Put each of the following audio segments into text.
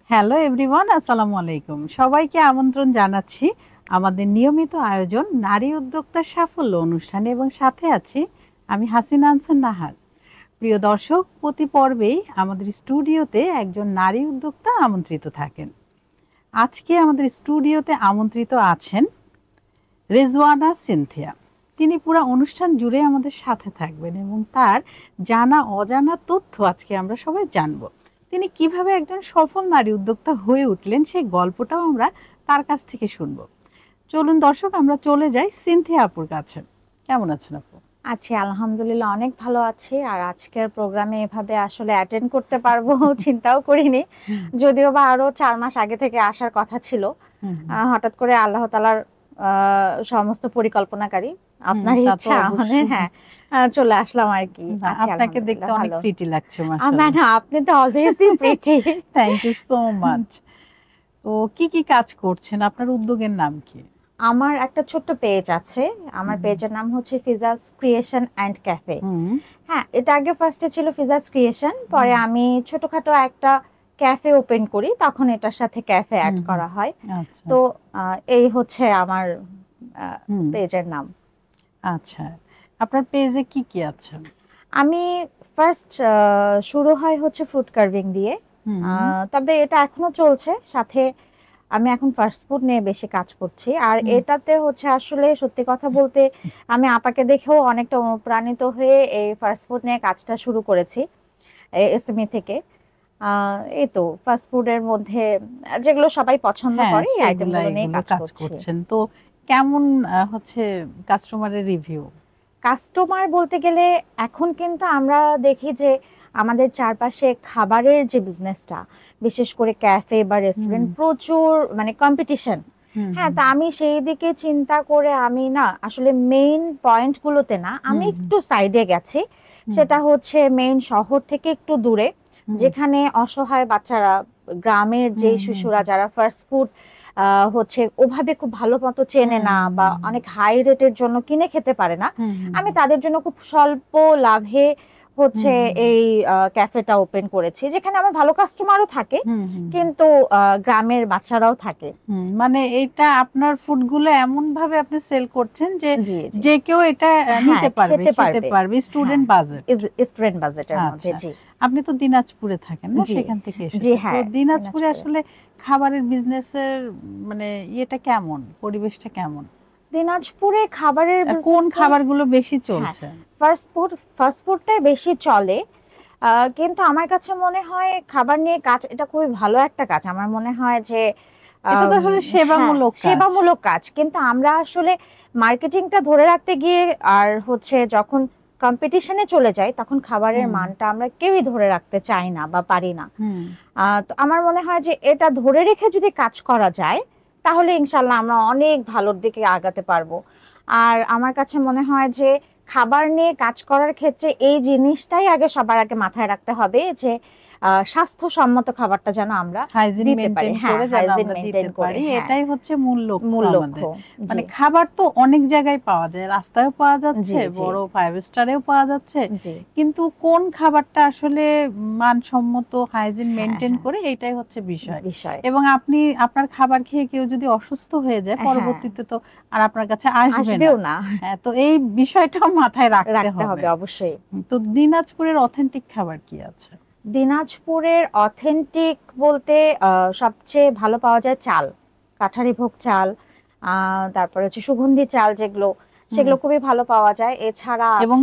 Hello everyone, আসসালামু আলাইকুম। সবাইকে আমন্ত্রণ জানাচ্ছি আমাদের নিয়মিত আয়োজন নারী উদ্যোক্তার সাফল্য অনুষ্ঠানে, এবং সাথে আছি আমি হাসিনা আনসার নাহার। প্রিয় দর্শক, প্রতি পর্বেই আমাদের স্টুডিওতে একজন নারী উদ্যোক্তা আমন্ত্রিত থাকেন। আজকে আমাদের স্টুডিওতে আমন্ত্রিত আছেন রেজওয়ানা সিনথিয়া। তিনি পুরো অনুষ্ঠান জুড়ে আমাদের সাথে থাকবেন এবং তার জানা অজানা তথ্য আজকে আমরা সবাই জানবো। তিনি কিভাবে একজন সফল নারী উদ্যোক্তা হয়ে উঠলেন সেই গল্পটাও আমরা তার কাছ থেকে শুনবো। চলুন দর্শক, আমরা চলে যাই সিনথিয়া আপুর কাছে। কেমন আছেন আপু? আছি, আলহামদুলিল্লাহ অনেক ভালো আছি। আর আজকের প্রোগ্রামে এভাবে আসলে অ্যাটেন্ড করতে পারবো চিন্তাও করিনি, যদিও বা আরো 4 মাস আগে থেকে আসার কথা ছিল। হঠাৎ করে আল্লাহ তাআলার সমস্ত পরিকল্পনাকারী আপনার ইচ্ছা মানে চলে আসলাম আর কি। আপনাকে দেখতে অনেক প্রিটি লাগছে মাশাআল্লাহ। না, আপনি তো অলওয়েজই pretty. Thank you so much. তো কি কাজ করছেন? আপনার উদ্যোগের নাম কি? আমার একটা ছোট্ট পেজ আছে। আমার পেজের নাম হচ্ছে ফিজাস ক্রিয়েশন এন্ড ক্যাফে। হ্যাঁ, এটা আগে ফার্স্টে ছিল ফিজাস ক্রিয়েশন, পরে আমি ছোটখাটো একটা ক্যাফে ওপেন করি, তখন এটার সাথে ক্যাফে অ্যাড করা হয়। তো এই হচ্ছে আমার পেজের নাম। আচ্ছা, আপনার পেজে কি আছে? আমি ফার্স্ট শুরু হয় হচ্ছে ফ্রুট কার্ভিং দিয়ে, তবে এটা এখনো চলছে। সাথে আমি এখন ফাস্ট ফুড নিয়ে বেশি কাজ করছি। আর এটাতে হচ্ছে আসলে সত্যি কথা বলতে আমি আপাকে দেখেও অনেকটা অনুপ্রাণিত হয়ে এই ফাস্ট ফুড নিয়ে কাজটা শুরু করেছি এসএমই থেকে। এই তো ফাস্ট ফুডের মধ্যে যেগুলো সবাই পছন্দ করে এই আইটেমগুলো নিয়ে কাজ করছেন। তো কেমন হচ্ছে কাস্টমারের রিভিউ? কাস্টমার বলতে গেলে এখন কিন্তু আমরা দেখি যে আমাদের চারপাশে খাবারের যে বিজনেসটা, বিশেষ করে ক্যাফে বা রেস্টুরেন্ট, প্রচুর মানে কম্পিটিশন। হ্যাঁ, তা আমি সেই দিকে চিন্তা করে আমি না আসলে মেইন পয়েন্টগুলোতে না, আমি একটু সাইডে গেছি। সেটা হচ্ছে মেইন শহর থেকে একটু দূরে, যেখানে অসহায় বাচ্চারা, গ্রামের যে শিশুরা যারা ফাস্ট ফুড হচ্ছে ওভাবে খুব ভালো মতো চেনে না বা অনেক হাই রেটের জন্য কিনে খেতে পারে না, আমি তাদের জন্য খুব স্বল্প লাভে হচ্ছে এই ক্যাফেটা ওপেন করেছি, যেখানে আমার ভালো কাস্টমারও থাকে কিন্তু গ্রামের বাচ্চারাও থাকে। মানে এটা আপনার ফুডগুলো এমন ভাবে আপনি সেল করছেন যে যে কেউ এটা নিতে পারবে, খেতে পারবে, স্টুডেন্ট বাজেটের মধ্যে। জি, আপনি তো দিনাজপুরে থাকেন না, সেখান থেকে এসেছেন। তো দিনাজপুরে আসলে খাবারের বিজনেসের মানে ইয়েটা কেমন, পরিবেশটা কেমন? দিনাজপুরে খাবারের কোন খাবারগুলো বেশি চলছে? ফাস্ট ফুডটাই বেশি চলে, কিন্তু আমার কাছে মনে হয় খাবার নিয়ে কাজ এটা খুবই ভালো একটা কাজ। আমার মনে হয় যে এটা তো আসলে সেবামূলক কাজ, কিন্তু আমরা আসলে মার্কেটিংটা ধরে রাখতে গিয়ে আর হচ্ছে যখন কম্পিটিশনে চলে যাই তখন খাবারের মানটা আমরা কেউই ধরে রাখতে চাই না বা পারি না। তো আমার মনে হয় যে এটা ধরে রেখে যদি কাজ করা যায় তাহলে ইনশাল্লাহ আমরা অনেক ভালোর দিকে আগাতে পারবো। আর আমার কাছে মনে হয় যে খাবার নিয়ে কাজ করার ক্ষেত্রে এই জিনিসটাই আগে সবার আগে মাথায় রাখতে হবে যে স্বাস্থ্যসম্মত খাবারটা যেন আমরা দিতে পারি, এটাই হচ্ছে মূল লক্ষ্য। মানে খাবার তো অনেক জায়গায় পাওয়া যায়, রাস্তায়ও পাওয়া যাচ্ছে, বড় 5 স্টারেও পাওয়া যাচ্ছে, কিন্তু কোন খাবারটা আসলে মানসম্মত, হাইজিন মেনটেন করে, এটাই হচ্ছে বিষয়। এবং আপনি আপনার খাবার খেয়ে কেউ যদি অসুস্থ হয়ে যায় পরবর্তীতে তো আর আপনার কাছে আসবে না। তো এই বিষয়টাও মাথায় রাখতে হবে অবশ্যই। তো দিনাজপুরের অথেন্টিক খাবার কি আছে? দিনাজপুরের অথেন্টিক বলতে সবচেয়ে ভালো পাওয়া যায় চাল, কাঠারি ভোগ চাল, তারপরে হচ্ছে সুগন্ধি চাল, সেগুলো খুবই ভালো পাওয়া যায়। এছাড়া এবং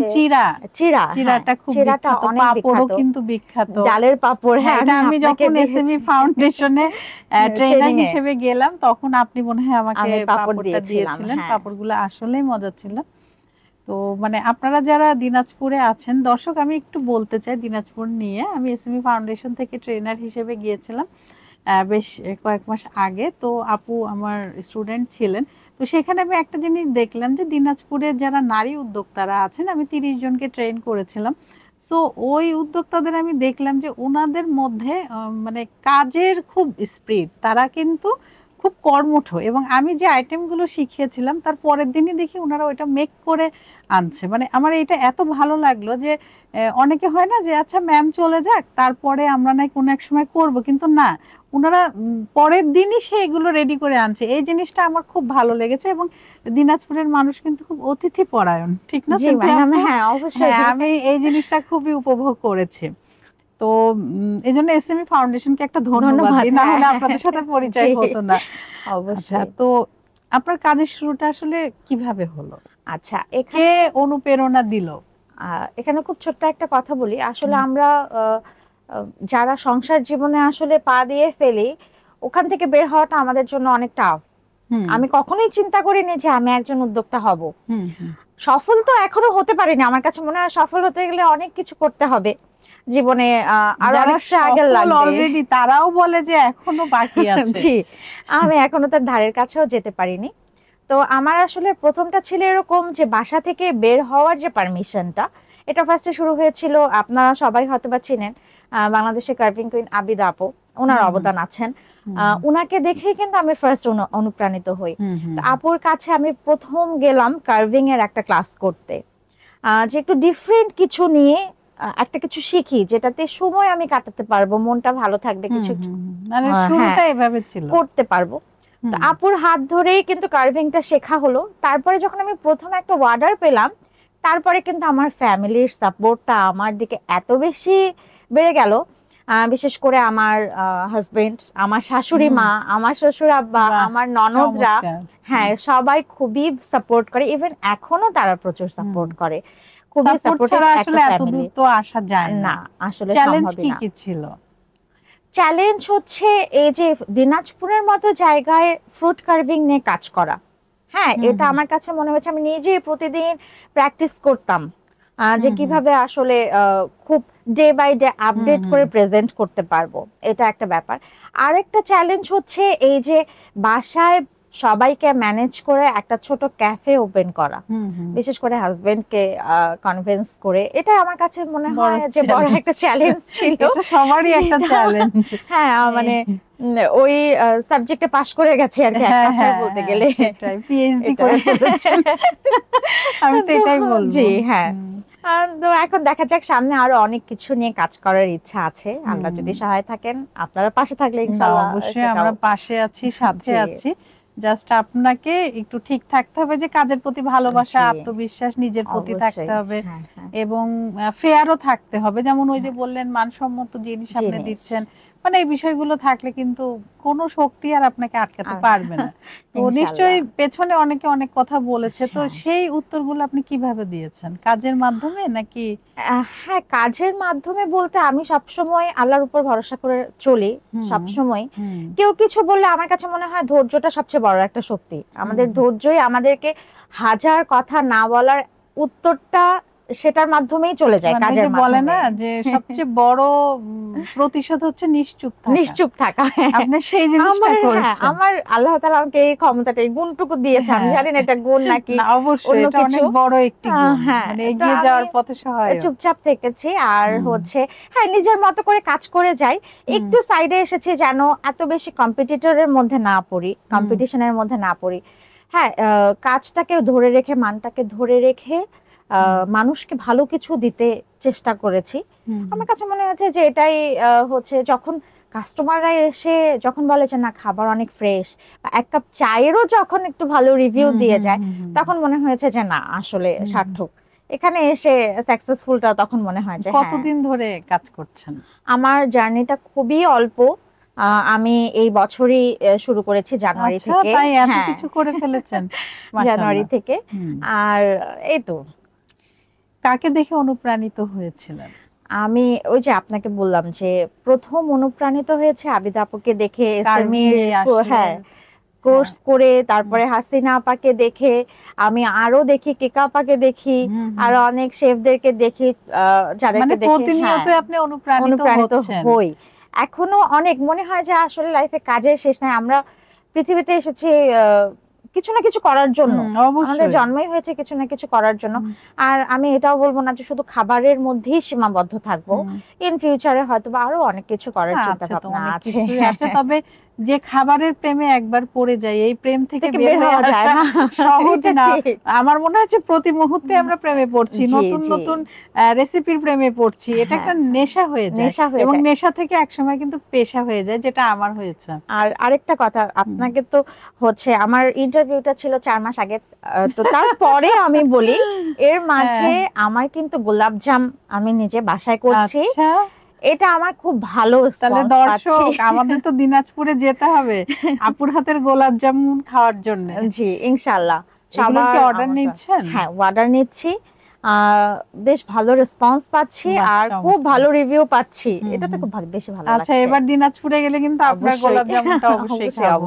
চিড়াটা খুব বিখ্যাত, পাপড়ও কিন্তু বিখ্যাত, ডালের পাপড়। হ্যাঁ, এটা আমি যখন এসএমই ফাউন্ডেশনে ট্রেনার হিসেবে গেলাম তখন আপনি মনে হয় আমাকে পাপড়টা দিয়েছিলেন। পাপড়গুলো আসলেই মজা ছিল। তো মানে আপনারা যারা দিনাজপুরে আছেন, দর্শক আমি একটু বলতে চাই দিনাজপুর নিয়ে। আমি এসএমই ফাউন্ডেশন থেকে ট্রেনার হিসেবে গিয়েছিলাম বেশ কয়েক মাস আগে। তো আপু আমার স্টুডেন্ট ছিলেন। তো সেখানে আমি একটা জিনিস দেখলাম যে দিনাজপুরের যারা নারী উদ্যোক্তারা আছেন, আমি 30 জনকে ট্রেন করেছিলাম। সো ওই উদ্যোক্তাদের আমি দেখলাম যে ওনাদের মধ্যে মানে কাজের খুব স্পিরিট, তারা কিন্তু খুব কর্মঠ, এবং আমি যে আইটেমগুলো শিখিয়েছিলাম তার পরের দিনই দেখি ওনারা ওইটা মেক করে আনছে। মানে আমার এটা এত ভালো লাগলো যে অনেকে হয় না যে আচ্ছা ম্যাম চলে যাক তারপরে আমরা নাই কোনো এক সময় করব, কিন্তু না, ওনারা পরের দিনই সে এগুলো রেডি করে আনছে। এই জিনিসটা আমার খুব ভালো লেগেছে। এবং দিনাজপুরের মানুষ কিন্তু খুব অতিথি পরায়ণ, ঠিক না? হ্যাঁ অবশ্যই, আমি এই জিনিসটা খুবই উপভোগ করেছি। তো এই জন্য এসএমই ফাউন্ডেশনকে একটা ধন্যবাদ দিই, না হলে আপনাদের সাথে পরিচয় হতো না। অবশ্যই। তো আপনার কাজের শুরুটা আসলে কিভাবে হলো? আচ্ছা, কে অনুপ্রেরণা দিল? এখানে খুব ছোট্ট একটা কথা বলি। আসলে আমরা যারা সংসার জীবনে আসলে পা দিয়ে ফেলি, ওখান থেকে বের হওয়াটা আমাদের জন্য অনেক টাফ। আমি কখনোই চিন্তা করিনি যে আমি একজন উদ্যোক্তা হব। সফল তো এখনো হতে পারিনি। আমার কাছে মনে হয় সফল হতে গেলে অনেক কিছু করতে হবে জীবনে, আর অনেক স্ট্রাগল লাগবে। অলরেডি তারাও বলে যে এখনো বাকি আছে। জি, আমি এখনো তার ধারের কাছেও যেতে পারিনি। তো আমার আসলে প্রথমটা ছিল এরকম যে বাসা থেকে বের হওয়ার যে পারমিশনটা, এটা ফার্স্টে শুরু হয়েছিল, আপনারা সবাই হয়তোবা চিনেন, বাংলাদেশের কার্ভিং কুইন আবিদা আপু, ওনার অবদান আছেন। উনাকে দেখেই কিন্তু আমি ফার্স্ট অনুপ্রাণিত হই। তো আপুর কাছে আমি প্রথম গেলাম কার্ভিং এর একটা ক্লাস করতে, যে একটু ডিফারেন্ট কিছু নিয়ে একটা কিছু শিখি, যেটাতে সময় আমি কাটাতে পারবো, মনটা ভালো থাকবে, কিছু মানে শুরুটা এভাবে ছিল, করতে পারবো। তো আপুর হাত ধরেই কিন্তু কার্ভিংটা শেখা হলো। তারপরে যখন আমি প্রথম একটা অর্ডার পেলাম, তারপরে কিন্তু আমার ফ্যামিলির সাপোর্টটা আমার দিকে এত বেশি বেড়ে গেল। বিশেষ করে আমার হাজবেন্ড, আমার শাশুড়ি মা, আমার শ্বশুর আব্বা, আমার ননদরা, হ্যাঁ সবাই খুবই সাপোর্ট করে। ইভেন এখনো তারা প্রচুর সাপোর্ট করে। খুবই সাপোর্টিভ একটা ফ্যামিলি। তো আসা যায় না, আসলে চ্যালেঞ্জ সম্ভব না। কি ছিল? চ্যালেঞ্জ হচ্ছে এই যে দিনাজপুরের মতো জায়গায় ফ্রুট কার্ভিং নিয়ে কাজ করা। হ্যাঁ, এটা আমার কাছে মনে হচ্ছে, আমি নিজেই প্রতিদিন প্র্যাকটিস করতাম যে কিভাবে আসলে খুব ডে বাই ডে আপডেট করে প্রেজেন্ট করতে পারবো, এটা একটা ব্যাপার। আরেকটা চ্যালেঞ্জ হচ্ছে এই যে বাসায় সবাইকে ম্যানেজ করে একটা ছোট ক্যাফে ওপেন করা, বিশেষ করে হাজবেন্ডকে কনভিন্স করে। এটা আমার কাছে মনে হয় যে বড় একটা চ্যালেঞ্জ ছিল। এটা সবারই একটা চ্যালেঞ্জ। হ্যাঁ, মানে ওই সাবজেক্টে পাশ করে গেছি আর কি, এক কথায় বলতে গেলে। সেটাই, পিএইচডি করে ফেলেছেন। আমি তো এটাই বলবো। জি হ্যাঁ। তো এখন দেখা যাক, সামনে আরো অনেক কিছু নিয়ে কাজ করার ইচ্ছা আছে। আল্লাহ যদি সহায় থাকেন, আপনারা পাশে থাকলে ইনশাআল্লাহ। অবশ্যই আমরা পাশে আছি, সাথে আছি। জাস্ট আপনাকে একটু ঠিক থাকতে হবে যে কাজের প্রতি ভালোবাসা, আত্মবিশ্বাস নিজের প্রতি থাকতে হবে, এবং ফেয়ারও থাকতে হবে। যেমন ওই যে বললেন মানসম্মত জিনিস আপনি দিচ্ছেন, মানে এই বিষয়গুলো থাকলে কিন্তু কোনো শক্তি আর আপনাকে আটকাতে পারবে না। তো নিশ্চয়ই পেছনে অনেকে অনেক কথা বলেছে, তো সেই উত্তরগুলো আপনি কিভাবে দিয়েছেন? কাজের মাধ্যমে নাকি? হ্যাঁ, কাজের মাধ্যমে বলতে আমি সবসময় আল্লাহর উপর ভরসা করে চলি। সবসময় কেউ কিছু বললে আমার কাছে মনে হয় ধৈর্যটা সবচেয়ে বড় একটা শক্তি। আমাদের ধৈর্যই আমাদেরকে হাজার কথা না বলার উত্তরটা সেটার মাধ্যমেই চলে যায়। কাজের মাধ্যমে বলে না যে সবচেয়ে বড় প্রতিশোধ হচ্ছে নিশ্চুপ থাকা। নিশ্চুপ থাকা, আপনি সেই জিনিসটা করেছেন। আমার আল্লাহ তাআলা আমাকে এই ক্ষমতাটা, এই গুণটুকু দিয়েছেন। আমি জানি না এটা গুণ নাকি অবশ্যই এটা অনেক বড় একটি গুণ, মানে এগিয়ে যাওয়ার পথে সহায়ক। চুপচাপ থেকেছি আর হচ্ছে হ্যাঁ নিজের মতো করে কাজ করে যাই। একটু সাইডে এসেছি যেন এত বেশি কম্পিটিটরের মধ্যে না পড়ি, কম্পিটিশনের মধ্যে না পড়ি। হ্যাঁ, কাজটাকে ধরে রেখে, মানটাকে ধরে রেখে মানুষকে ভালো কিছু দিতে চেষ্টা করেছি। আমার কাছে মনে হচ্ছে যে এটাই হচ্ছে, যখন কাস্টমাররা এসে যখন বলে যে না খাবার অনেক ফ্রেশ, এক কাপ চায়েরও যখন একটু ভালো রিভিউ দিয়ে যায়, তখন মনে হয়েছে যে না আসলে সার্থক। এখানে এসে সাকসেসফুলটা তখন মনে হয় যে। কতদিন ধরে কাজ করছেন? আমার জার্নিটা খুবই অল্প। আমি এই বছরই শুরু করেছি, জানুয়ারি থেকে। তাই এত কিছু করে ফেলেছেন জানুয়ারি থেকে। আর এই তো। কাকে দেখে অনুপ্রাণিত হয়েছিলেন? আমি ওই যে আপনাকে বললাম যে প্রথম অনুপ্রাণিত হয়েছে আবিদা আপুকে দেখে, হ্যাঁ কোর্স করে, তারপরে হাসিনা আপাকে দেখে, আমি আরো দেখি কেকা আপাকে দেখি, আর অনেক শেফদেরকে দেখি, যাদেরকে দেখে প্রতিনিয়ত আপনি অনুপ্রাণিত হই। এখনো অনেক মনে হয় যে আসলে লাইফে কাজের শেষ নাই। আমরা পৃথিবীতে এসেছি কিছু না কিছু করার জন্য, আমাদের জন্মই হয়েছে কিছু না কিছু করার জন্য। আর আমি এটাও বলবো না যে শুধু খাবারের মধ্যেই সীমাবদ্ধ থাকবো। ইন ফিউচারে হয়তো আরো অনেক কিছু করার চিন্তা ভাবনা আছে। তবে যে খাবারের প্রেমে একবার পড়ে যায়, এই প্রেম থেকে বের হয়ে আসা সহজ না। আমার মনে হচ্ছে প্রতি মুহূর্তে আমরা প্রেমে পড়ছি, নতুন নতুন রেসিপির প্রেমে পড়ছি। এটা একটা নেশা হয়ে যায়, এবং নেশা থেকে একসময় কিন্তু পেশা হয়ে যায়, যেটা আমার হয়েছে। আর আরেকটা কথা, আপনাকে তো হচ্ছে আমার ইন্টারভিউটা ছিল 4 মাস আগে, তো তারপরে আমি বলি এর মাঝে আমার কিন্তু গোলাপজাম আমি নিজে বাসায় করছি। এটা আমার খুব ভালো রেসপন্স পাচ্ছি। দর্শক, আমাদের তো দিনাজপুরে যেতে হবে আপুর হাতের গোলাপ জামুন খাওয়ার জন্য। জি, ইনশাআল্লাহ। সবার কি অর্ডার নিচ্ছেন? হ্যাঁ, অর্ডার নিচ্ছি, বেশ ভালো রেসপন্স পাচ্ছি আর খুব ভালো রিভিউ পাচ্ছি। এটা তো খুব বেশি ভালো লাগছে। আচ্ছা, এবার দিনাজপুরে গেলে কিন্তু আপনার গোলাপ জামুনটা অবশ্যই খাবো।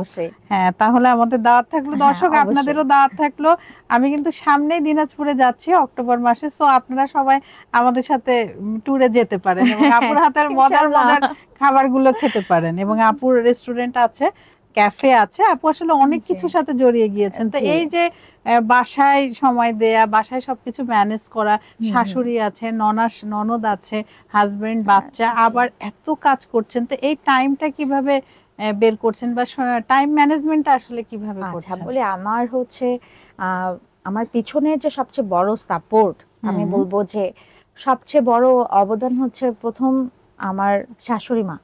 হ্যাঁ, তাহলে আমাদের দাওয়াত থাকলো। দর্শক, আপনাদেরও দাওয়াত থাকলো। আমি কিন্তু সামনেই দিনাজপুরে যাচ্ছি অক্টোবর মাসে, সো আপনারা সবাই আমাদের সাথে ট্যুরে যেতে পারেন এবং আপুর হাতের মজার মজার খাবারগুলো খেতে পারেন। এবং আপুর রেস্টুরেন্ট আছে, ক্যাফে আছে। আপু আসলে অনেক কিছুর সাথে জড়িয়ে গিয়েছেন। তো এই যে বাসায় সময় দেয়া, বাসায় সবকিছু ম্যানেজ করা, শাশুড়ি আছে, ননদ আছে, হাজবেন্ড, বাচ্চা, আবার এত কাজ করছেন, তো এই টাইমটা কিভাবে বের করছেন বা টাইম ম্যানেজমেন্টটা আসলে কিভাবে করছেন? আচ্ছা, বলি আমার হচ্ছে আমার পিছনের যে সবচেয়ে বড় সাপোর্ট, আমি বলবো যে সবচেয়ে বড় অবদান হচ্ছে প্রথম আমার শাশুড়ি মা।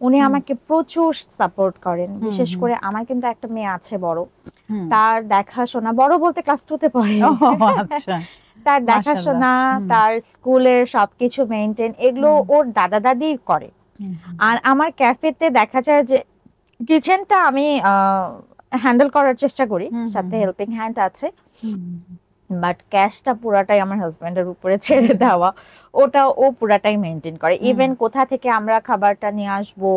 উনি আমাকে প্রচুর সাপোর্ট করেন। বিশেষ করে আমার কিন্তু একটা মেয়ে আছে বড়, তার দেখাশোনা, বড় বলতে ক্লাস 2 তে পড়ে, তার দেখাশোনা, তার স্কুলের সবকিছু মেইনটেইন, এগুলো ওর দাদা দাদি করে। আর আমার ক্যাফেতে দেখা যায় যে কিচেনটা আমি হ্যান্ডেল করার চেষ্টা করি, সাথে হেল্পিং হ্যান্ড আছে, বাট ক্যাশটা পুরাটাই আমার হাজবেন্ডের উপরে ছেড়ে দেওয়া। ওটা ও পুরাটাই মেইনটেইন করে। ইভেন কোথা থেকে আমরা খাবারটা নিয়ে আসবো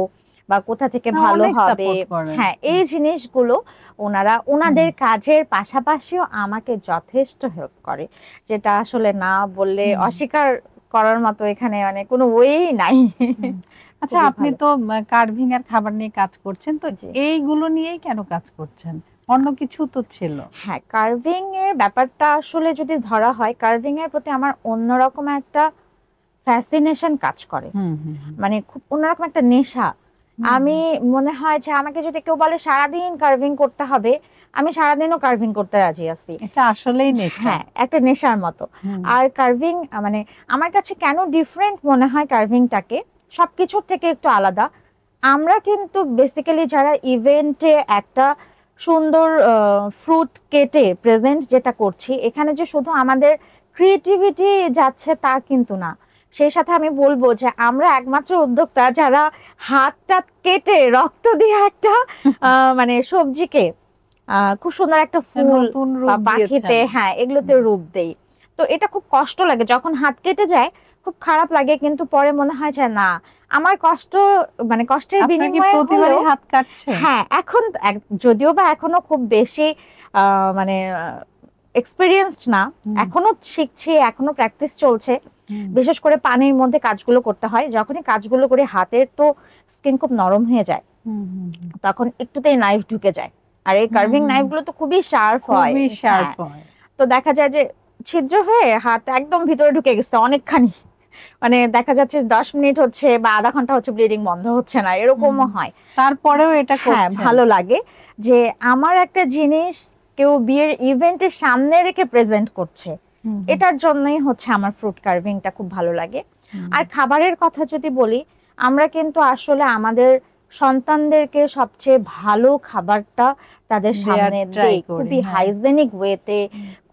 বা কোথা থেকে ভালো হবে, হ্যাঁ, এই জিনিসগুলো ওনারা ওনাদের কাজের পাশাপাশিও আমাকে যথেষ্ট হেল্প করে, যেটা আসলে না বললে অস্বীকার করার মতো এখানে মানে কোনো ওয়েই নাই। আচ্ছা, আপনি তো কার্ভিং এর খাবার নিয়ে কাজ করছেন, তো এইগুলো নিয়েই কেন কাজ করছেন? অন্য কিছু তো ছিল। হ্যাঁ, কার্ভিং এর ব্যাপারটা আসলে যদি ধরা হয়, কার্ভিং এর প্রতি আমার অন্যরকম একটা ফ্যাসিনেশন কাজ করে, মানে খুব অন্যরকম একটা নেশা। আমি মনে হয় যে আমাকে যদি কেউ বলে সারাদিন কার্ভিং করতে হবে, আমি সারাদিনও কার্ভিং করতে রাজি আছি। এটা আসলেই নেশা। হ্যাঁ, একটা নেশার মতো। আর কার্ভিং মানে আমার কাছে কেন ডিফারেন্ট মনে হয়, কার্ভিংটাকে সবকিছুর থেকে একটু আলাদা। আমরা কিন্তু বেসিক্যালি যারা ইভেন্টে একটা সুন্দর ফ্রুট কেটে প্রেজেন্ট যেটা করছি, এখানে যে শুধু আমাদের ক্রিয়েটিভিটি যাচ্ছে তা কিন্তু না। সেই সাথে আমি বলবো যে আমরা একমাত্র উদ্যোক্তা যারা হাতটা কেটে রক্ত দিয়ে একটা মানে সবজিকে খুব সুন্দর একটা ফুল বা পাখিতে, হ্যাঁ, এগুলোতে রূপ দেই। তো এটা খুব কষ্ট লাগে যখন হাত কেটে যায়, খুব খারাপ লাগে, কিন্তু পরে মনে হয় যে না, আমার কষ্ট মানে কষ্টের বিনিময়ে প্রতিবারই হাত কাটছে। হ্যাঁ, এখন যদিও বা এখনো খুব বেশি মানে এক্সপেরিয়েন্সড না, এখনো শিখছি, এখনো প্র্যাকটিস চলছে। বিশেষ করে পানির মধ্যে কাজগুলো করতে হয়, যখনই কাজগুলো করে হাতের তো স্কিন খুব নরম হয়ে যায়, তখন একটুতেই নাইফ ঢুকে যায়। আর এই কার্ভিং নাইফ গুলো তো খুবই শার্প হয়, তো দেখা যায় যে ছিদ্র হয়ে হাত একদম ভিতরে ঢুকে গেছে অনেকখানি, মানে দেখা যাচ্ছে 10 মিনিট হচ্ছে বা আধা ঘন্টা হচ্ছে ব্লিডিং বন্ধ হচ্ছে না, এরকমও হয়। তারপরেও এটা হ্যাঁ, ভালো লাগে যে আমার একটা জিনিস কেউ বিয়ের ইভেন্টের সামনে রেখে প্রেজেন্ট করছে, এটার জন্যই হচ্ছে আমার ফ্রুট কার্ভিংটা খুব ভালো লাগে। আর খাবারের কথা যদি বলি, আমরা কিন্তু আসলে আমাদের সন্তানদেরকে সবচেয়ে ভালো খাবারটা তাদের সামনে দেই, খুবই হাইজেনিক ওয়েতে,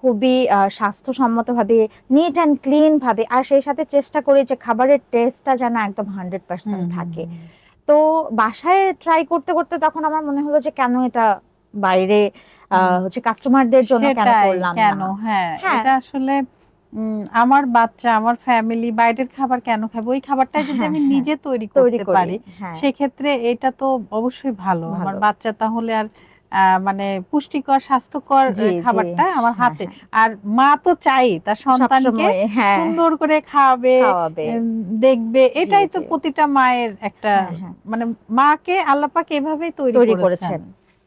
খুবই স্বাস্থ্যসম্মত ভাবে, নিট অ্যান্ড ক্লিন ভাবে, আর সেই সাথে চেষ্টা করি যে খাবারের টেস্টটা যেন একদম 100% থাকে। তো বাসায় ট্রাই করতে করতে তখন আমার মনে হলো যে কেন এটা বাইরে হচ্ছে কাস্টমারদের জন্য কেন করলাম না। হ্যাঁ, এটা আসলে আমার বাচ্চা, আমার ফ্যামিলি বাইরের খাবার কেন খাবে, ওই খাবারটা যদি আমি নিজে তৈরি করতে পারি, সেক্ষেত্রে এটা তো অবশ্যই ভালো। আমার বাচ্চা তাহলে আর মানে পুষ্টিকর স্বাস্থ্যকর খাবারটা আমার হাতে, আর মা তো চাই তার সন্তানকে সুন্দর করে খাওয়াবে, দেখবে, এটাই তো প্রতিটা মায়ের একটা মানে মাকে আল্লাহ পাক এভাবেই তৈরি করেছেন।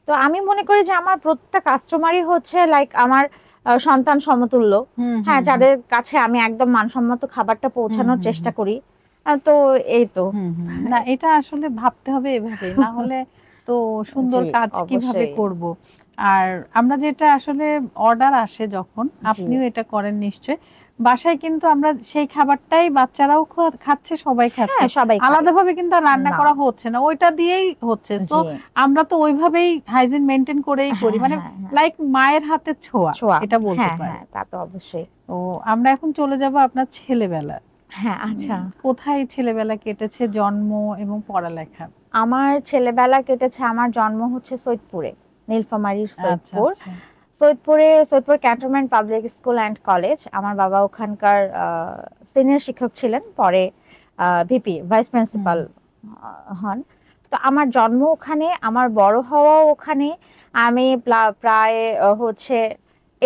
তো আমি মনে করি যে আমার প্রত্যেকটা কাস্টমারই হচ্ছে লাইক আমার সন্তান সমতুল্য। হ্যাঁ, যাদের কাছে আমি একদম মানসম্মত খাবারটা পৌঁছানোর চেষ্টা করি। তো এই তো না, এটা আসলে ভাবতে হবে এভাবে, না হলে তো সুন্দর কাজ কিভাবে করব। আর আমরা যেটা আসলে অর্ডার আসে যখন, আপনিও এটা করেন নিশ্চয়, বাসায় কিন্তু আমরা সেই খাবারটাই বাচ্চারাও খাচ্ছে, সবাই খাচ্ছে, আলাদাভাবে কিন্তু রান্না করা হচ্ছে না, ওইটা দিয়েই হচ্ছে। তো আমরা তো ওইভাবেই হাইজিন মেনটেন করেই করি, মানে লাইক মায়ের হাতের ছোঁয়া এটা বলতে পারি। তা তো অবশ্যই। তো আমরা এখন চলে যাব আপনার ছেলেবেলা। হ্যাঁ, আচ্ছা, কোথায় ছেলেবেলা কেটেছে, জন্ম এবং পড়ালেখা? আমার ছেলেবেলা কেটেছে, আমার জন্ম হচ্ছে সৈয়দপুরে, নীলফামারীর Saidpur. Saidpur cantonment public school and college. আমার বাবা ওখানকার সিনিয়র শিক্ষক ছিলেন, পরে ভিপি ভাইস প্রিন্সিপাল হন। তো আমার জন্ম ওখানে, আমার বড় হওয়াও ওখানে। আমি প্রায় হচ্ছে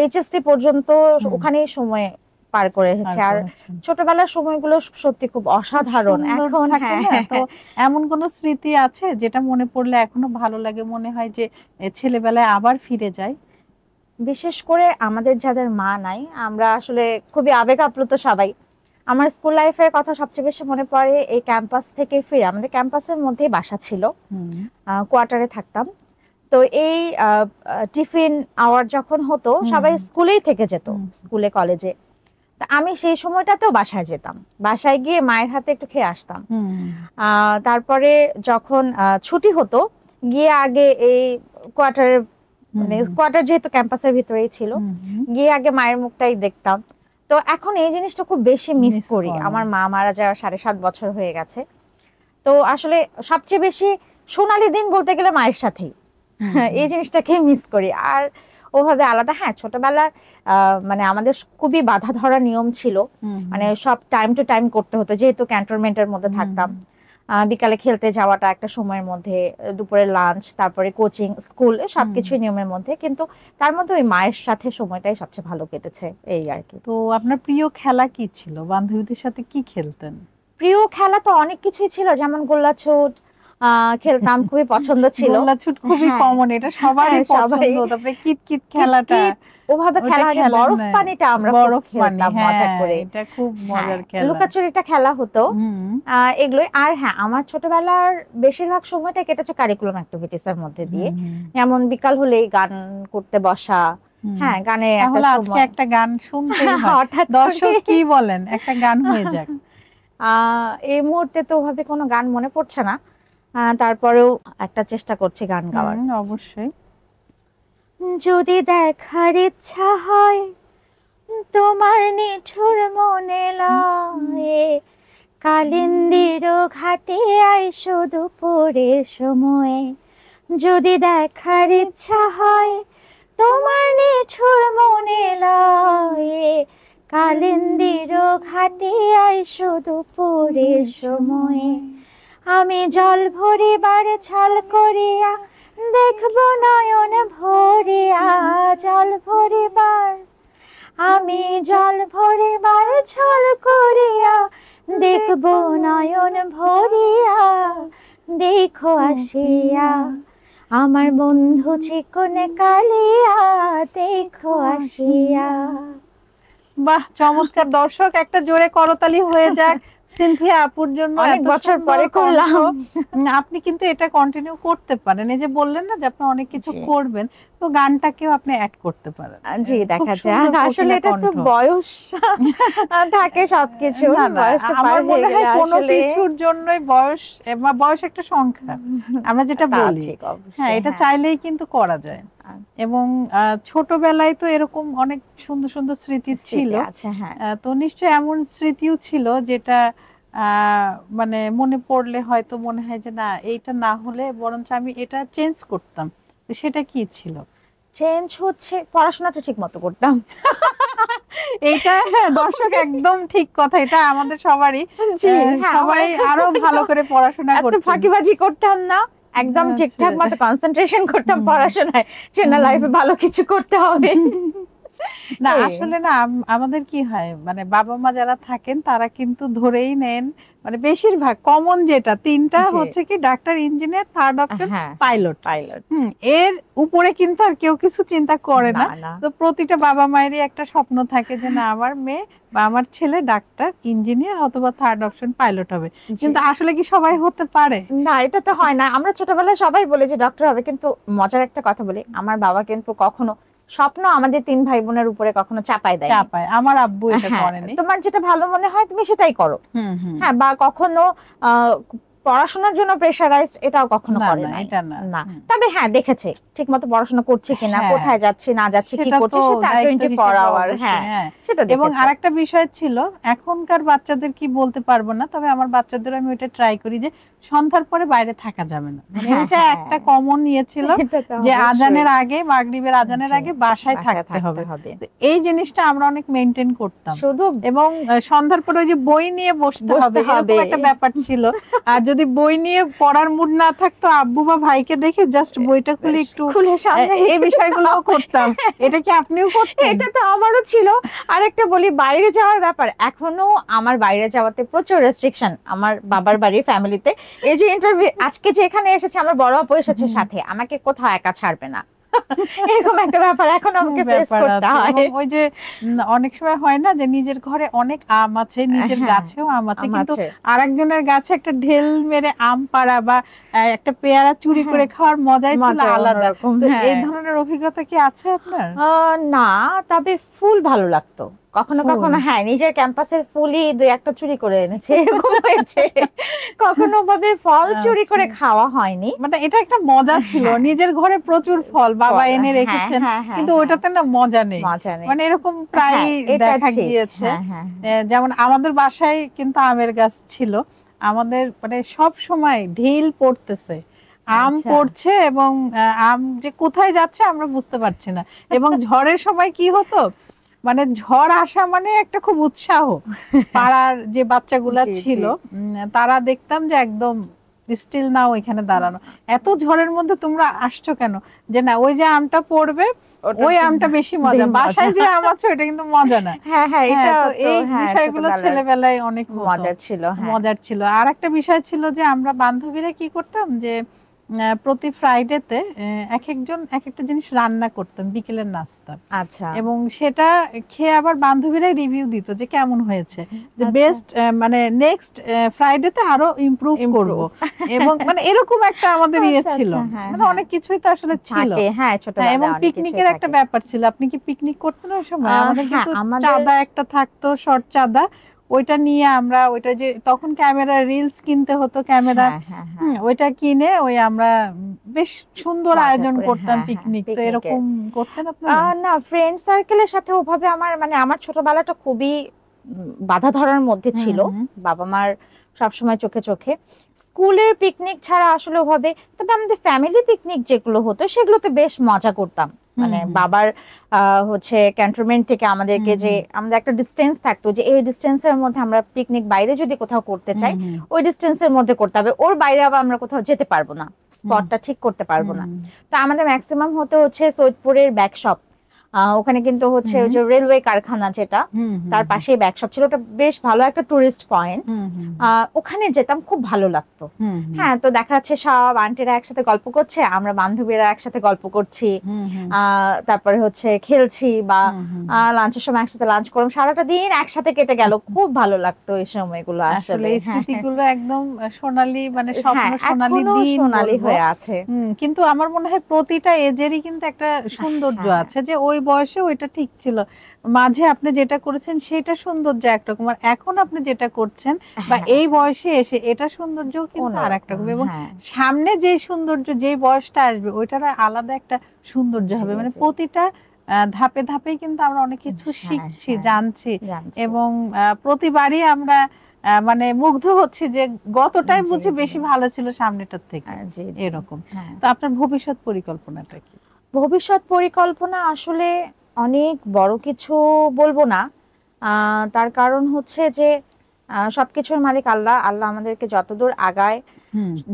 এইচএসসি পর্যন্ত ওখানেই সময় পার করে এসেছি। আর ছোটবেলার সময়গুলো সত্যি খুব অসাধারণ। এখন তো এমন কোন স্মৃতি আছে যেটা মনে পড়লে এখনো ভালো লাগে, মনে হয় যে ছেলেবেলায় আবার ফিরে যায়? বিশেষ করে আমাদের যাদের মা নাই, আমরা আসলে খুবই আবেগ আপ্লুত সবাই। আমার স্কুল লাইফের কথা সবচেয়ে বেশি মনে পড়ে এই ক্যাম্পাস থেকে ফিরে। আমাদের ক্যাম্পাসের মধ্যেই বাসা ছিল, কোয়ার্টারে থাকতাম। তো এই টিফিন আওয়ার যখন হতো, সবাই স্কুলেই থেকে যেত, স্কুলে কলেজে। আমি সেই সময়টাতেও বাসায় যেতাম, বাসায় গিয়ে মায়ের হাতে একটু খেয়ে আসতাম। তারপরে যখন ছুটি হতো, গিয়ে আগে এই কোয়ার্টারের, মানে কোয়ার্টার যেহেতু ক্যাম্পাসের ভিতরেই ছিল, গিয়ে আগে মায়ের মুখটাই দেখতাম। তো এখন এই জিনিসটা খুব বেশি মিস করি। আমার মা মারা যাওয়ার 7.5 বছর হয়ে গেছে। তো আসলে সবচেয়ে বেশি সোনালী দিন বলতে গেলে মায়ের সাথেই, এই জিনিসটাকে মিস করি। আর ওভাবে আলাদা, হ্যাঁ, ছোটবেলার মানে আমাদের খুবই বাধা ধরা নিয়ম ছিল, মানে সব টাইম টু টাইম করতে হতো, যেহেতু ক্যান্টনমেন্টের মধ্যে থাকতাম। বিকালে খেলতে যাওয়াটা একটা সময়ের মধ্যে, দুপুরে লাঞ্চ, তারপরে কোচিং, স্কুল, সবকিছুই নিয়মের মধ্যে। কিন্তু তার মধ্যে ওই মায়ের সাথে সময়টাই সবচেয়ে ভালো কেটেছে, এই আর কি। তো আপনার প্রিয় খেলা কি ছিল? বান্ধবীদের সাথে কি খেলতেন? প্রিয় খেলা তো অনেক কিছুই ছিল, যেমন গোল্লাছুট খেলতাম, খুবই পছন্দ ছিল। গোল্লাছুট খুবই কমন, এটা সবারই পছন্দ। তারপরে কিতকিত খেলাটা, ওভাবে খেলা হয়, বরফ পানিটা আমরা খেলতাম মজা করে, এটা খুব মজার খেলা। লুকাচুরিটা খেলা হতো, এগুলোই। আর হ্যাঁ, আমার ছোটবেলার বেশিরভাগ সময়টা কেটেছে কারিকুলাম অ্যাক্টিভিটিস এর মধ্যে দিয়ে, যেমন বিকাল হলেই গান করতে বসা। হ্যাঁ, গানে আজকে একটা গান শুনতেই হয়, দর্শক কি বলেন, একটা গান হয়ে যাক। এই মুহূর্তে তো ওভাবে কোনো গান মনে পড়ছে না, তারপরেও একটা চেষ্টা করছি গান গাওয়ার। অবশ্যই। যদি দেখার ইচ্ছা হয় তোমার নিঠুর মনে লয়ে, কালিন্দির ঘাটে আইসো দুপুরের সময়ে। যদি দেখার ইচ্ছা হয় তোমার নিঠুর মনে লয়ে, কালিন্দির ঘাটে আইসো দুপুরের সময়ে। আমি জল ভরিবার ছাল করিয়া দেখব নয়ন ভরিয়া, জল ভরিবার, আমি জল ভরিবার ছল করিয়া দেখব নয়ন ভরিয়া। দেখো আসিয়া আমার বন্ধু চিকন কালিয়া, দেখো আসিয়া। বাহ, চমৎকার। দর্শক একটা জোরে করতালি হয়ে যাক সিনথিয়া আপুর জন্য। অনেক বছর পরে করলাম। আপনি কিন্তু এটা কন্টিনিউ করতে পারেন, এই যে বললেন না যে আপনি অনেক কিছু করবেন, তো গানটাকেও আপনি অ্যাড করতে পারেন। জি, দেখা যায় আসলে এটা তো বয়স থাকে সবকিছু, বয়সটা পার হয়ে গেলে কোনো কিছুর জন্যই বয়স একটা সংখ্যা, আমরা যেটা বলি। হ্যাঁ, এটা চাইলেই কিন্তু করা যায়। এবং ছোটবেলায় তো এরকম অনেক সুন্দর সুন্দর স্মৃতি ছিল, তো নিশ্চয়ই এমন স্মৃতিও ছিল যেটা মানে মনে পড়লে হয়তো মনে হয় যে না, এইটা না হলে বরঞ্চ আমি এটা চেঞ্জ করতাম, সেটা কি ছিল? চেঞ্জ হচ্ছে পড়াশোনাটা ঠিক মতো করতাম। এইটা দর্শক একদম ঠিক কথা, এটা আমাদের সবারই, সবাই আরো ভালো করে পড়াশোনা করতাম, ফাঁকিবাজি করতাম না, একদম ঠিকঠাক মতো কনসেন্ট্রেশন করতাম পড়াশোনায়, যে না লাইফে ভালো কিছু করতে হবে। না আসলে না আমাদের কি হয় মানে বাবা মা যারা থাকেন তারা কিন্তু ধরেই নেন মানে বেশিরভাগ কমন যেটা তিনটা হচ্ছে কি doctor, engineer, third option pilot. এর উপরে কিন্তু আর কেউ কিছু চিন্তা করে না। তো প্রতিটা বাবা মায়েরই একটা স্বপ্ন থাকে যে না আমার মেয়ে বা আমার ছেলে ডাক্তার, ইঞ্জিনিয়ার অথবা থার্ড অপশন পাইলট হবে। কিন্তু আসলে কি সবাই হতে পারে? না, এটা তো হয় না। আমরা ছোটবেলায় সবাই বলে যে ডক্টর হবে, কিন্তু মজার একটা কথা বলি, আমার বাবা কিন্তু কখনো স্বপ্ন আমাদের 3 ভাই বোনের উপরে কখনো চাপায় দেয়। আমার আব্বু এটা করেনি। তোমার যেটা ভালো মনে হয় তুমি সেটাই করো। হ্যাঁ, বা কখনো পড়াশোনার জন্য প্রেসারাইজড এটাও কখনো করে না, এটা না। তবে হ্যাঁ দেখেছে ঠিকমতো পড়াশোনা করছে কিনা, কোথায় যাচ্ছে না যাচ্ছে, কি করছে সেটা 24 আওয়ার। হ্যাঁ সেটা দেখেছে। এবং আরেকটা বিষয় ছিল, এখনকার বাচ্চাদের কি বলতে পারবো না, তবে আমার বাচ্চাদের আমি ওটা ট্রাই করি যে সন্ধ্যার পরে বাইরে থাকা যাবে না। মানে এটা একটা কমন ইয়ে ছিল যে আজানের আগে, মাগরিবের আজানের আগে বাসায় থাকতে হবে। এই জিনিসটা আমরা অনেক মেইনটেইন করতাম শুধু। এবং সন্ধ্যার পরে ওই যে বই নিয়ে বসতে হবে এরকম একটা ব্যাপার ছিল। আর যদি বই নিয়ে পড়ার মুড না থাকতো আব্বু বা ভাইকে দেখে জাস্ট বইটা খুলে একটু এই বিষয়গুলো করতাম। এটা কি আপনিও করতেন? এটা তো আমারও ছিল। আরেকটা বলি, বাইরে যাওয়ার ব্যাপার, এখনো আমার বাইরে যাওয়াতে প্রচুর রেস্ট্রিকশন আমার বাবার বাড়ির ফ্যামিলিতে। এই যে ইন্টারভিউ আজকে যে এখানে এসেছে, আমার বড় আপু এসেছে সাথে, আমাকে কোথাও একা ছাড়বে না, এরকম একটা ব্যাপার এখন আমাকে ফেস করতে হয়। ওই যে অনেক সময় হয় না যে নিজের ঘরে অনেক আম আছে, নিজের গাছেও আম আছে, কিন্তু আরেকজনের গাছে একটা ঢেল মেরে আম পাড়া বা একটা পেয়ারা চুরি করে খাওয়ার মজাই ছিল আলাদা। এই ধরনের অভিজ্ঞতা কি আছে আপনার? না, তবে ফুল ভালো লাগতো কখনো কখনো। হ্যাঁ, নিজের ক্যাম্পাসের ফুলই 2-1টা চুরি করে এনেছে, এরকম হয়েছে। কখনো ভাবে ফল চুরি করে খাওয়া হয়নি, মানে এটা একটা মজা ছিল। নিজের ঘরে প্রচুর ফল বাবা এনে রেখেছেন, কিন্তু ওটাতে না মজা নেই। মানে এরকম প্রায় দেখা গিয়েছে। যেমন আমাদের বাসায় কিন্তু আমের গাছ ছিল, আমাদের মানে সব সময় ঢিল পড়তেছে, আম পড়ছে এবং আম যে কোথায় যাচ্ছে আমরা বুঝতে পারছি না। এবং ঝড়ের সময় কি হতো, মানে ঝড় আসা মানে একটা খুব উৎসাহ। পাড়ার যে বাচ্চাগুলা ছিল তারা দেখতাম যে একদম স্টিল নাও এখানে দাঁড়ানো, এত ঝড়ের মধ্যে তোমরা আসছো কেন? যে না ওই যে আমটা পড়বে ওই আমটা বেশি মজা, বাসায় যে আম আছে ওটা কিন্তু মজা না। তো এই বিষয়গুলো ছেলেবেলায় অনেক মজার ছিল। আর একটা বিষয় ছিল যে আমরা বান্ধবীরা কি করতাম যে প্রতি ফ্রাইডেতে এক একজন এক একটা জিনিস রান্না করতাম বিকেলের নাস্তা। আচ্ছা। এবং সেটা খেয়ে আবার বান্ধবীরাই রিভিউ দিত যে কেমন হয়েছে, যে বেস্ট মানে নেক্সট ফ্রাইডেতে আরো ইমপ্রুভ করব। এবং মানে এরকম একটা আমাদের ইয়ে ছিল, মানে অনেক কিছুই তো আসলে ছিল। এবং পিকনিকের একটা ব্যাপার ছিল। আপনি কি পিকনিক করতেন ওই সময়? আমাদের কিন্তু চাঁদা একটা থাকতো, শর্ট চাঁদা, ওইটা নিয়ে আমরা ওইটা যে তখন ক্যামেরা রিলস কিনতে হতো, ক্যামেরা ওইটা কিনে ওই আমরা বেশ সুন্দর আয়োজন করতাম পিকনিক। তো এরকম করতেন আপনারা? না, ফ্রেন্ড সার্কেলের সাথে ওভাবে আমার মানে আমার ছোটবেলাটা খুবই বাধা ধরার মধ্যে ছিল, বাবা মার সবসময় চোখে চোখে। স্কুলের পিকনিক ছাড়া আসলে ওভাবে, তবে আমাদের ফ্যামিলি পিকনিক যেগুলো হতো সেগুলোতে বেশ মজা করতাম। মানে বাবার হচ্ছে ক্যান্টনমেন্ট থেকে আমাদেরকে যে আমাদের একটা ডিস্টেন্স থাকতো, যে এই ডিস্টেন্সের মধ্যে আমরা পিকনিক বাইরে যদি কোথাও করতে চাই ওই ডিস্টেন্সের মধ্যে করতে হবে, ওর বাইরে আবার আমরা কোথাও যেতে পারবো না, স্পটটা ঠিক করতে পারবো না। তো আমাদের ম্যাক্সিমাম হচ্ছে সৈয়দপুরের ব্যাকশপ, ওখানে কিন্তু হচ্ছে ওই যে রেলওয়ে কারখানা যেটা তার পাশেই ব্যাকশপ ছিল, ওটা বেশ ভালো একটা টুরিস্ট পয়েন্ট। ওখানে যেতাম, খুব ভালো লাগতো। হ্যাঁ, তো দেখা যাচ্ছে সব আন্টিরা একসাথে গল্প করছে, আমরা বান্ধবীরা একসাথে গল্প করছি, তারপরে হচ্ছে খেলছি, বা লাঞ্চের সময় একসাথে লাঞ্চ করলাম, সারাটা দিন একসাথে কেটে গেল, খুব ভালো লাগতো এই সময়গুলো। আসলে এই স্মৃতিগুলো একদম সোনালী, মানে স্বপ্ন সোনালী দিন সোনালী হয়ে আছে। কিন্তু আমার মনে হয় প্রতিটা এজেরই কিন্তু একটা সৌন্দর্য আছে, যে ওই বয়সে ওইটা ঠিক ছিল, মাঝে আপনি যেটা করেছেন সেটা সৌন্দর্য একরকম, আর এখন আপনি যেটা করছেন বা এই বয়সে এসে এটা সৌন্দর্য কিন্তু আরেকটা রকম। এবং সামনে যে সৌন্দর্য, যে বয়সটা আসবে ওইটার আলাদা একটা সৌন্দর্য হবে। মানে প্রতিটা ধাপে ধাপে কিন্তু আমরা অনেক কিছু শিখছি, জানছি, এবং প্রতিবারই আমরা মানে মুগ্ধ হচ্ছে যে গতটাই বুঝি বেশি ভালো ছিল সামনেটার থেকে, এরকম। তো আপনার ভবিষ্যৎ পরিকল্পনাটা কি? ভবিষ্যৎ পরিকল্পনা আসলে অনেক বড় কিছু বলবো না, তার কারণ হচ্ছে যে সবকিছুর মালিক আল্লাহ। আল্লাহ আমাদেরকে যতদূর আগায়,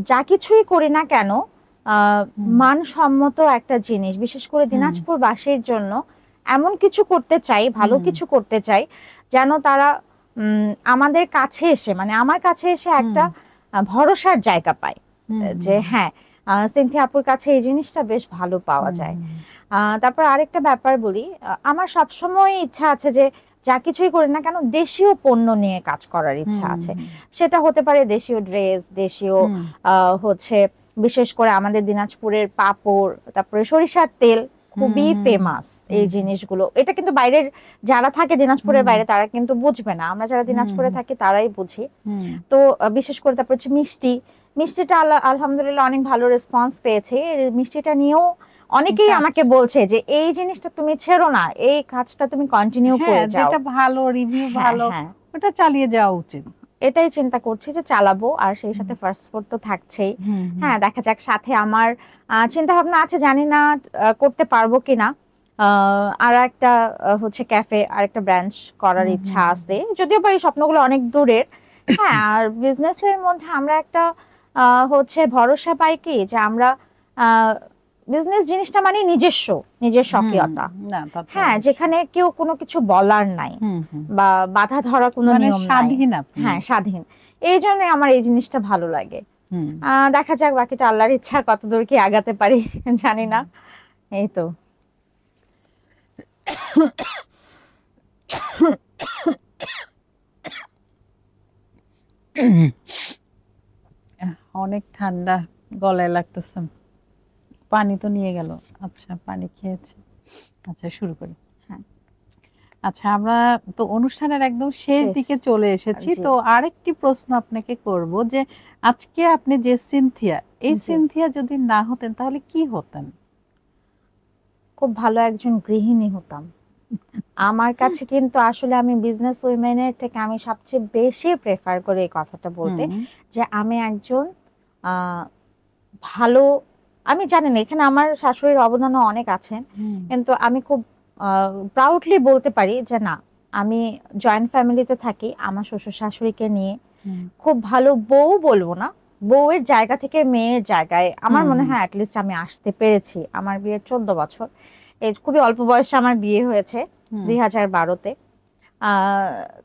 যা কিছুই করি না কেন মানসম্মত একটা জিনিস, বিশেষ করে দিনাজপুরবাসীর জন্য এমন কিছু করতে চাই, ভালো কিছু করতে চাই যেন তারা আমাদের কাছে এসে, মানে আমার কাছে এসে একটা ভরসার জায়গা পায় যে হ্যাঁ সিনথিয়া আপুর কাছে এই জিনিসটা বেশ ভালো পাওয়া যায়। তারপর আরেকটা ব্যাপার বলি, আমার সবসময় ইচ্ছা আছে যে যা কিছুই করি না কেন দেশীয় পণ্য নিয়ে কাজ করার ইচ্ছা আছে। সেটা হতে পারে দেশীয় ড্রেস, দেশীয় হচ্ছে বিশেষ করে আমাদের দিনাজপুরের পাপড়, তারপরে সরিষার তেল খুবই ফেমাস এই জিনিসগুলো। এটা কিন্তু বাইরের যারা থাকে দিনাজপুরের বাইরে তারা কিন্তু বুঝবে না, আমরা যারা দিনাজপুরে থাকি তারাই বুঝি। তো বিশেষ করে তারপর হচ্ছে মিষ্টিটা আলহামদুলিল্লাহ অনেক ভালো রেসপন্স পেয়েছে। মিষ্টিটা নিয়েও অনেকেই আমাকে বলছে যে এই জিনিসটা তুমি ছেড়ো না, এই কাজটা তুমি কন্টিনিউ করে যাও, যেটা ভালো রিভিউ ভালো ওটা চালিয়ে যাওয়া উচিত। এটাই চিন্তা করছি যে চালাবো, আর সেই সাথে ফার্স্ট ফুড তো থাকছেই। হ্যাঁ দেখা যাক, সাথে আমার চিন্তা ভাবনা আছে, জানি না করতে পারবো কিনা, আর একটা হচ্ছে ক্যাফে আর একটা ব্রাঞ্চ করার ইচ্ছা আছে, যদিও বা এই স্বপ্নগুলো অনেক দূরের। হ্যাঁ আর বিজনেসের মধ্যে আমরা একটা হচ্ছে ভরসা পাই কি যে আমরা বিজনেস জিনিসটা মানে নিজের স্বকীয়তা। হ্যাঁ যেখানে কেউ কোনো কিছু বলার নাই বা বাধা ধরা কোনো নিয়ম নাই, হ্যাঁ স্বাধীন। এই জন্য আমার এই জিনিসটা ভালো লাগে। দেখা যাক বাকিটা আল্লাহর ইচ্ছা, কতদূর কি আগাতে পারি জানি না। এই তো অনেক ঠান্ডা গলায় লাগতেছে, পানি তো নিয়ে গেল। আচ্ছা পানি খেয়েছে, আচ্ছা শুরু করি। আচ্ছা আমরা তো অনুষ্ঠানের একদম শেষ দিকে চলে এসেছি, তো আরেকটি প্রশ্ন আপনাকে করব যে আজকে আপনি যে সিনথিয়া, এই সিনথিয়া যদি না হতেন তাহলে কি হতেন? খুব ভালো একজন গৃহিণী হতাম। আমার কাছে কিন্তু আসলে আমি বিজনেস উইমেনের থেকে আমি সবচেয়ে বেশি প্রেফার করি এই কথাটা বলতে, যে আমি একজন ভালো, আমি জানি না এখানে আমার শাশুড়ির অবদানও অনেক আছে, কিন্তু আমি খুব প্রাউডলি বলতে পারি যে না, আমি জয়েন্ট ফ্যামিলিতে থাকি, আমার শ্বশুর শাশুড়িকে নিয়ে খুব ভালো বউ বলবো না, বউয়ের জায়গা থেকে মেয়ের জায়গায় আমার মনে হয় অ্যাটলিস্ট আমি আসতে পেরেছি। আমার বিয়ের 14 বছর, এই খুবই অল্প বয়সে আমার বিয়ে হয়েছে 2012-তে।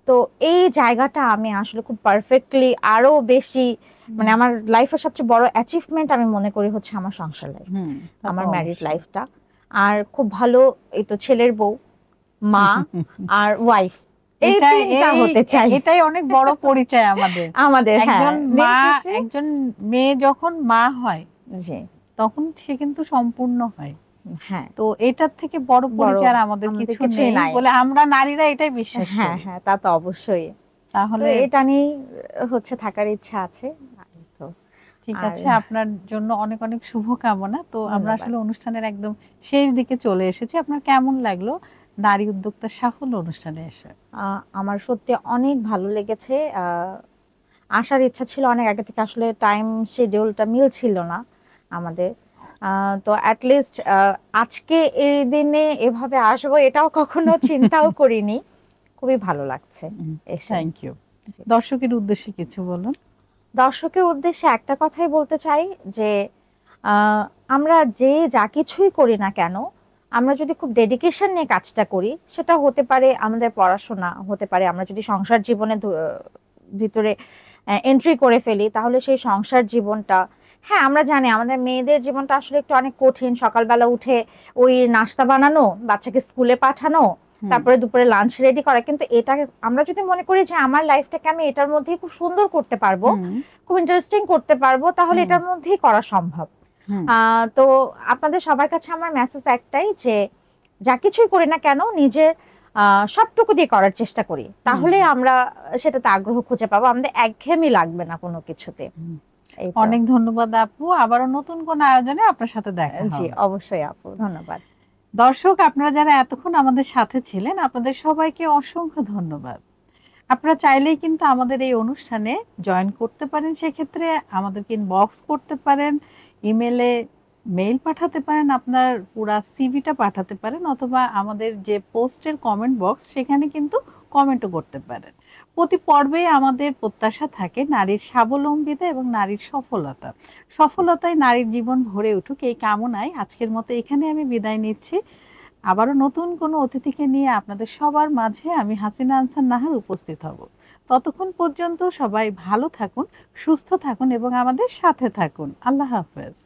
তো এই জায়গাটা আমি আসলে খুব পারফেক্টলি আরো বেশি, মানে আমার লাইফের সবচেয়ে বড় অ্যাচিভমেন্ট আমি মনে করি হচ্ছে আমার সংসার লাইফ, আমার ম্যারিড লাইফটা। আর খুব ভালো এই তো ছেলের বউ, মা আর ওয়াইফ, এটাই অনেক বড় পরিচয় আমাদের। একজন মেয়ে যখন মা হয় তখন সে কিন্তু সম্পূর্ণ হয়। হ্যাঁ তো এটার থেকে বড় পরিচয় আর আমাদের কিছু নেই বলে আমরা নারীরা এটাই বিশ্বাস করি। হ্যাঁ হ্যাঁ তা তো অবশ্যই। তাহলে এটা নিয়ে হচ্ছে থাকার ইচ্ছা আছে। ঠিক আছে, আপনার জন্য অনেক অনেক শুভকামনা। তো আমরা আসলে অনুষ্ঠানের একদম শেষ দিকে চলে এসেছি। আপনার কেমন লাগলো নারী উদ্যোক্তা সাফল্য অনুষ্ঠানে এসে? আমার সত্যি অনেক ভালো লেগেছে। আসার ইচ্ছা ছিল অনেক আগে থেকে, আসলে টাইম শিডিউলটা মিলছিল না আমাদের। তো অ্যাটলিস্ট আজকে এই দিনে এভাবে আসবো এটাও কখনো চিন্তাও করিনি। খুবই ভালো লাগছে। Thank you. দর্শকের উদ্দেশ্যে কিছু বলুন। দর্শকের উদ্দেশ্যে একটা কথাই বলতে চাই যে আমরা যে যা কিছুই করি না কেন, আমরা যদি খুব ডেডিকেশন নিয়ে কাজটা করি, সেটা হতে পারে আমাদের পড়াশোনা, হতে পারে আমরা যদি সংসার জীবনের ভিতরে এন্ট্রি করে ফেলি, তাহলে সেই সংসার জীবনটা, হ্যাঁ আমরা জানি আমাদের মেয়েদের জীবনটা আসলে একটু অনেক কঠিন। সকালবেলা উঠে ওই নাস্তা বানানো, বাচ্চাকে স্কুলে পাঠানো, তারপরে দুপুরে লাঞ্চ রেডি করা, কিন্তু এটা আমরা যদি মনে করি যে আমার লাইফটাকে আমি এটার মধ্যে খুব সুন্দর করতে পারবো, খুব ইন্টারেস্টিং করতে পারবো, তাহলে এটার মধ্যেই করা সম্ভব। তো আপনাদের সবার কাছে আমার মেসেজ একটাই, যে যা কিছুই করি না কেন নিজের সবটুকু দিয়ে করার চেষ্টা করি, তাহলে আমরা সেটাতে আগ্রহ খুঁজে পাবো, আমাদের একঘেয়েমি লাগবে না কোনো কিছুতে। অনেক ধন্যবাদ আপু, আবারও নতুন কোন আয়োজনে আপনার সাথে দেখা হবে। জি অবশ্যই আপু, ধন্যবাদ। দর্শক আপনারা যারা এতক্ষণ আমাদের সাথে ছিলেন, আপনাদের সবাইকে অসংখ্য ধন্যবাদ। আপনারা চাইলেই কিন্তু আমাদের এই অনুষ্ঠানে জয়েন করতে পারেন, সেক্ষেত্রে আমাদেরকে ইনবক্স করতে পারেন, ইমেলে মেইল পাঠাতে পারেন, আপনার পুরা সিভিটা পাঠাতে পারেন, অথবা আমাদের যে পোস্টের কমেন্ট বক্স সেখানে কিন্তু কমেন্টও করতে পারেন। প্রতি পর্বে আমাদের প্রত্যাশা থাকে নারীর স্বাবলম্বিতা এবং নারীর সফলতায় নারীর জীবন ভরে উঠুক, এই কামনায় আজকের মতো এখানে আমি বিদায় নিচ্ছি। আবারও নতুন কোনো অতিথিকে নিয়ে আপনাদের সবার মাঝে আমি হাসিনা আনসার নাহার উপস্থিত হব। ততক্ষণ পর্যন্ত সবাই ভালো থাকুন, সুস্থ থাকুন এবং আমাদের সাথে থাকুন। আল্লাহ হাফেজ।